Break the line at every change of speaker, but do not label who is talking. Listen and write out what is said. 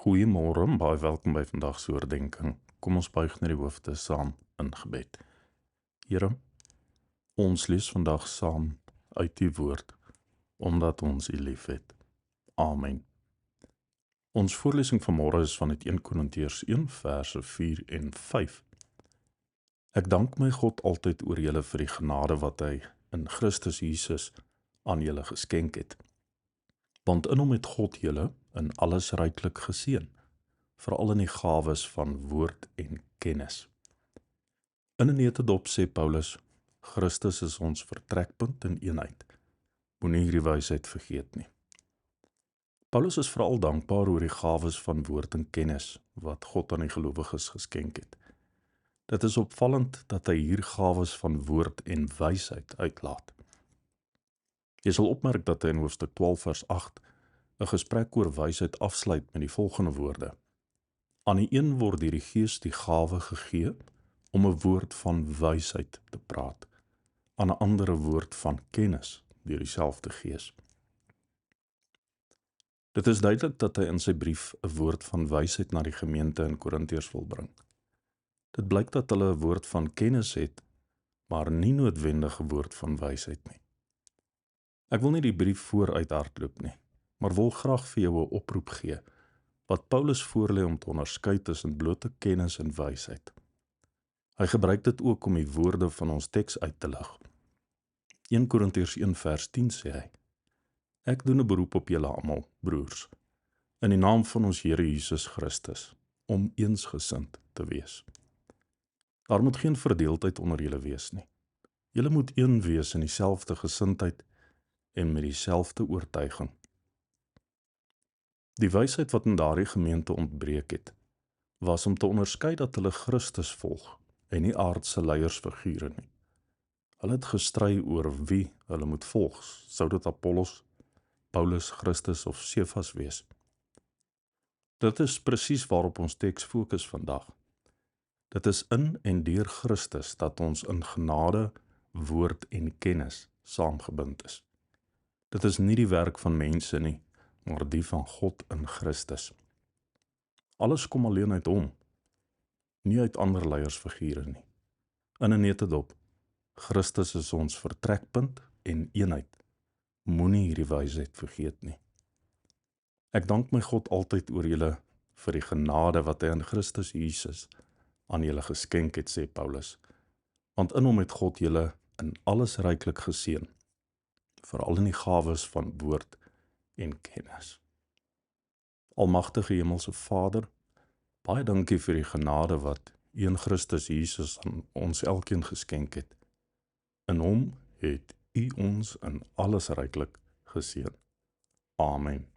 Goeiemôre, baie welkom by vandag se oordeenking. Kom ons buig na die hoofde saam in gebed. Here, ons lees vandag saam uit die woord, omdat ons U liefhet. Amen. Ons voorlesing vanmôre is van uit 1 Korintiërs 1 verse 4 en 5. Ek dank my God altyd oor julle vir die genade wat hy in Christus Jesus aan julle geskenk het. Want in hom het God julle in alles ryklik geseën, veral in die gawes van woord en kennis. In 'n neutedop sê Paulus, Christus is ons vertrekpunt en eenheid. Moenie hierdie wysheid vergeet nie. Paulus is veral dankbaar oor die gawes van woord en kennis wat God aan die gelowiges geskenk het. Dit is opvallend dat hy hier gawes van woord en wysheid uitlaat. Jy sal opmerk dat hy in hoofstuk 12 vers 8 'n gesprek oor wysheid afsluit met die volgende woorde: Aan die een word deur die Gees die gawe gegee om 'n woord van wysheid te praat, aan 'n ander 'n woord van kennis deur dieselfde Gees. Dit is duidelik dat hy in sy brief 'n woord van wysheid na die gemeente in Korintiërs wil bring. Dit blyk dat hulle 'n woord van kennis het, maar nie noodwendig 'n woord van wysheid nie. Ek wil nie die brief vooruit hardloop nie, maar wil graag vir jou 'n oproep gee wat Paulus voorlê om te onderskei tussen blote kennis en wysheid. Hy gebruik dit ook om die woorde van ons teks uit te lig. 1 Korintiërs 1 vers 10 sê hy: Ek doen 'n beroep op julle almal, broers, in die naam van ons Here Jesus Christus, om eensgesind te wees. Daar moet geen verdeeldheid onder julle wees nie. Julle moet een wees in dieselfde gesindheid en met dieselfde oortuiging. Die wysheid wat in daardie gemeente ontbreek het, was om te onderskei dat hulle Christus volg en nie aardse leiersfigure nie. Hulle het gestry oor wie hulle moet volg. Sou dit Apollos, Paulus, Christus of Sefas wees? Dit is presies waarop ons teks fokus vandag. Dit is in en deur Christus dat ons in genade, woord en kennis saamgebind is. Dit is nie die werk van mense nie, maar die van God in Christus. Alles kom alleen uit hom, nie uit ander leiersfigure nie. In 'n neutedop, Christus is ons vertrekpunt en eenheid. Moenie hierdie wysheid vergeet nie. Ek dank my God altyd oor julle vir die genade wat hy in Christus Jesus aan julle geskenk het, sê Paulus. Want in hom het God julle in alles ryklik geseën, veral in die gawes van woord en kennis. Almagtige Hemelse Vader, baie dankie vir die genade wat U in Christus Jesus aan ons elkeen geskenk het. In hom het U ons in alles ryklik geseën. Amen.